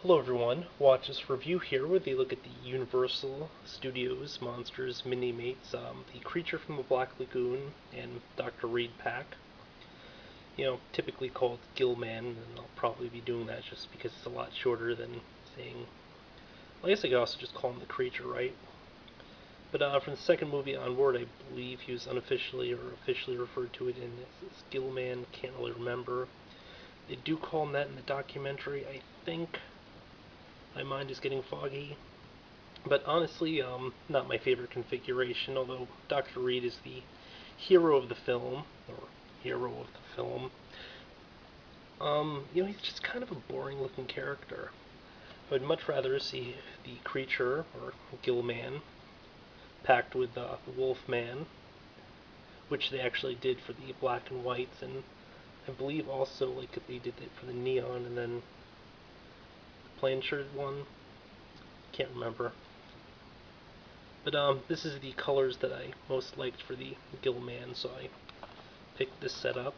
Hello everyone, watch this review here where they look at the Universal Studios Monsters Minimates, the Creature from the Black Lagoon and Dr. Reed pack. Typically called Gillman, and I'll probably be doing that just because it's a lot shorter than saying, well, I guess I could also just call him the Creature, right? But from the second movie onward, I believe he was unofficially or officially referred to it as Gillman, can't really remember. They do call him that in the documentary, I think. My mind is getting foggy. But honestly, not my favorite configuration, although Dr. Reed is the hero of the film, or hero of the film. He's just kind of a boring looking character. I would much rather see the Creature, or Gillman, packed with the Wolfman, which they actually did for the black and whites, and I believe also like they did it for the neon, and then plain shirted one. Can't remember. But this is the colors that I most liked for the Gillman, so I picked this set up.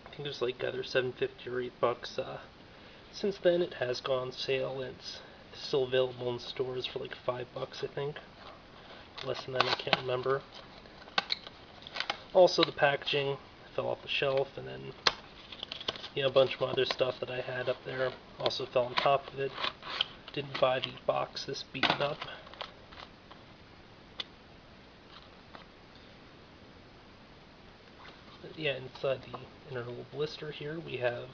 I think it was like either $7.50 or $8. Since then, it has gone on sale, and it's still available in stores for like $5, I think. Less than that, I can't remember. Also, the packaging fell off the shelf, and then a bunch of other stuff that I had up there also fell on top of it. Didn't buy the box this beaten up. But yeah, inside the inner little blister here we have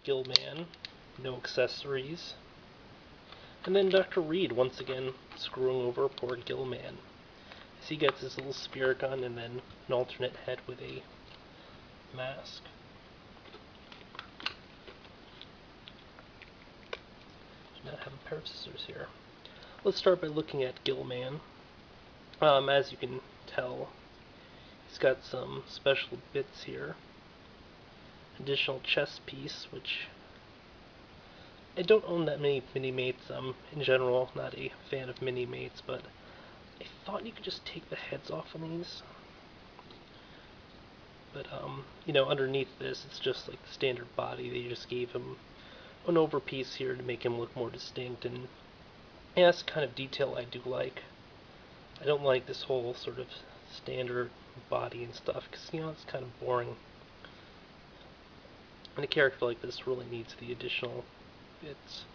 Gillman, no accessories. And then Dr. Reed once again screwing over poor Gillman, as he gets his little spear gun and then an alternate head with a mask. Not have a pair of scissors here. Let's start by looking at Gillman. As you can tell, he's got some special bits here. Additional chest piece, which I don't own that many mini-mates. In general, not a fan of mini-mates, but I thought you could just take the heads off of these. But underneath this, it's just like the standard body. They just gave him an overpiece here to make him look more distinct, and yeah, that's the kind of detail I do like. I don't like this whole sort of standard body and stuff, because it's kind of boring. And a character like this really needs the additional bits.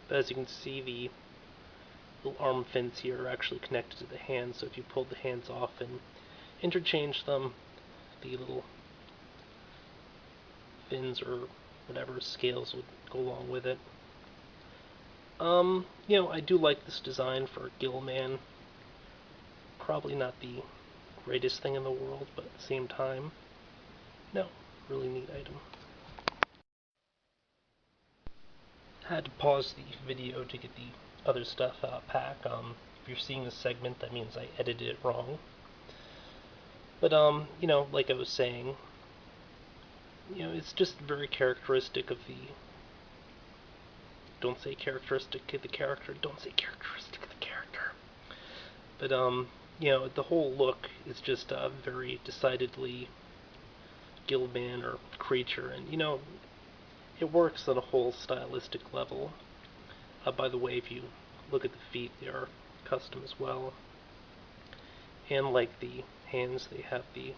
But as you can see, the little arm fins here are actually connected to the hands, so if you pulled the hands off and interchange them, the little fins or whatever scales would go along with it. I do like this design for Gillman. Probably not the greatest thing in the world, but at the same time, really neat item. Had to pause the video to get the other stuff pack. If you're seeing this segment, that means I edited it wrong. But like I was saying, it's just very characteristic of the. Don't say characteristic of the character. Don't say characteristic of the character. But the whole look is just very decidedly Gillman or Creature, and it works on a whole stylistic level. By the way, if you look at the feet, they are custom as well. And like the hands, they have the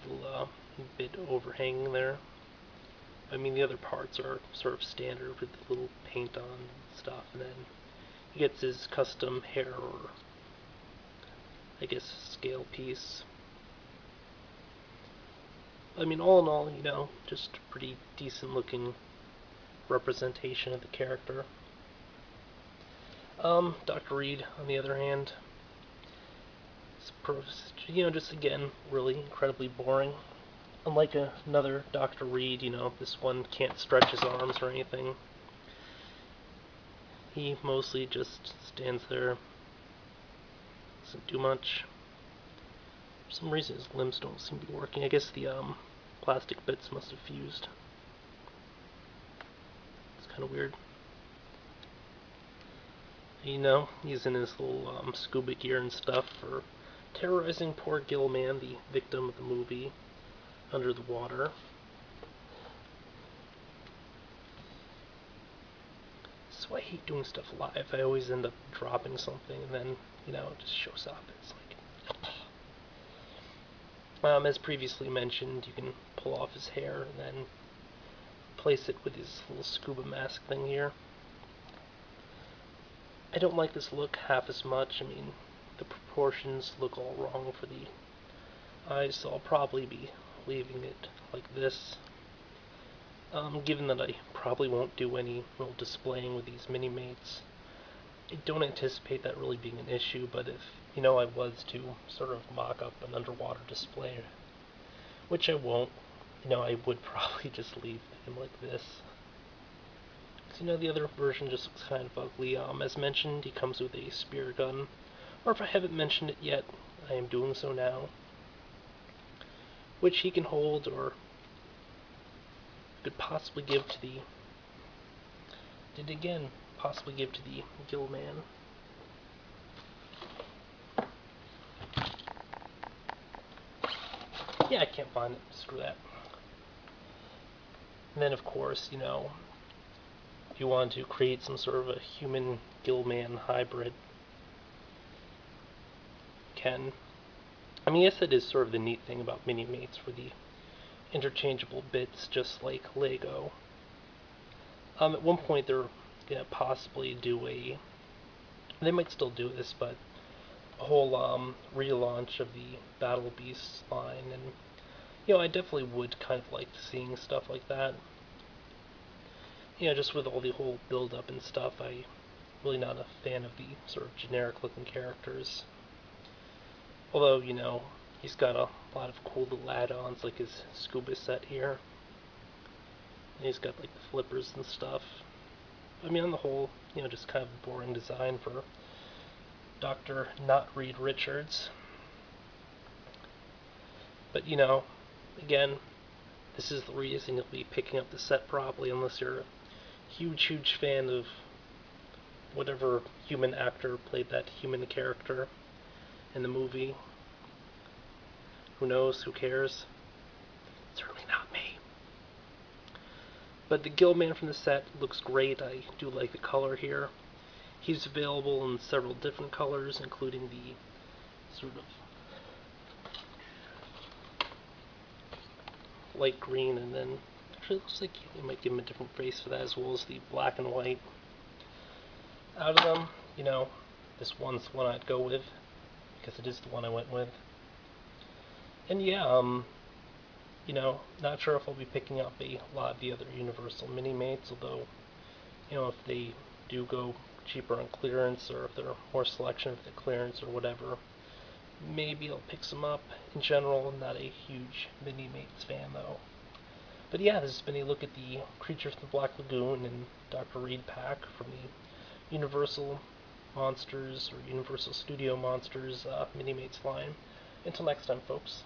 little bit overhanging there. I mean, the other parts are sort of standard with the little paint on and stuff, and then he gets his custom hair, or I guess scale piece. I mean, all in all, just a pretty decent looking representation of the character. Dr. Reed, on the other hand, is just again, really incredibly boring. Unlike another Dr. Reed, this one can't stretch his arms or anything. He mostly just stands there, doesn't do much. For some reason his limbs don't seem to be working. I guess the plastic bits must have fused. It's kind of weird. He's in his little scuba gear and stuff for terrorizing poor Gillman, the victim of the movie, under the water. why I hate doing stuff live. I always end up dropping something and then, it just shows up. It's like, as previously mentioned, you can pull off his hair and then place it with his little scuba mask thing here. I don't like this look half as much. I mean, the proportions look all wrong for the eyes, so I'll probably be leaving it like this. Given that I probably won't do any real displaying with these mini-mates, I don't anticipate that really being an issue, but if, I was to sort of mock up an underwater display, which I won't, I would probably just leave him like this. So, the other version just looks kind of ugly. As mentioned, he comes with a spear gun, or if I haven't mentioned it yet, I am doing so now, which he can hold, or could possibly give to the, possibly give to the Gillman. Yeah, I can't find it, screw that. And then of course, if you want to create some sort of a human Gillman hybrid, can. I mean, yes, that is sort of the neat thing about mini-mates for the interchangeable bits, just like Lego. At one point they're gonna possibly do they might still do this, but a whole relaunch of the Battle Beasts line, and I definitely would kind of like seeing stuff like that. Just with all the whole build-up and stuff, I'm really not a fan of the sort of generic-looking characters. Although, he's got a lot of cool little add-ons, like his scuba set here. And he's got, like, the flippers and stuff. I mean, on the whole, just kind of a boring design for Dr. Not Reed Richards. But, again, this is the reason you'll be picking up the set probably, unless you're a huge fan of whatever human actor played that human character in the movie. Who knows? Who cares? Certainly not me. But the Gillman from the set looks great. I do like the color here. He's available in several different colors, including the sort of light green, and then actually it looks like you might give him a different face for that, as well as the black and white. Out of them, this one's the one I'd go with, because it is the one I went with. And yeah, not sure if I'll be picking up a lot of the other Universal mini-mates, although, if they do go cheaper on clearance, or if there are more selection for the clearance or whatever, maybe I'll pick some up. In general, I'm not a huge mini-mates fan, though. But yeah, this has been a look at the Creatures from the Black Lagoon and Dr. Reed pack from the Universal Monsters, or Universal Studio Monsters mini-mates line. Until next time, folks.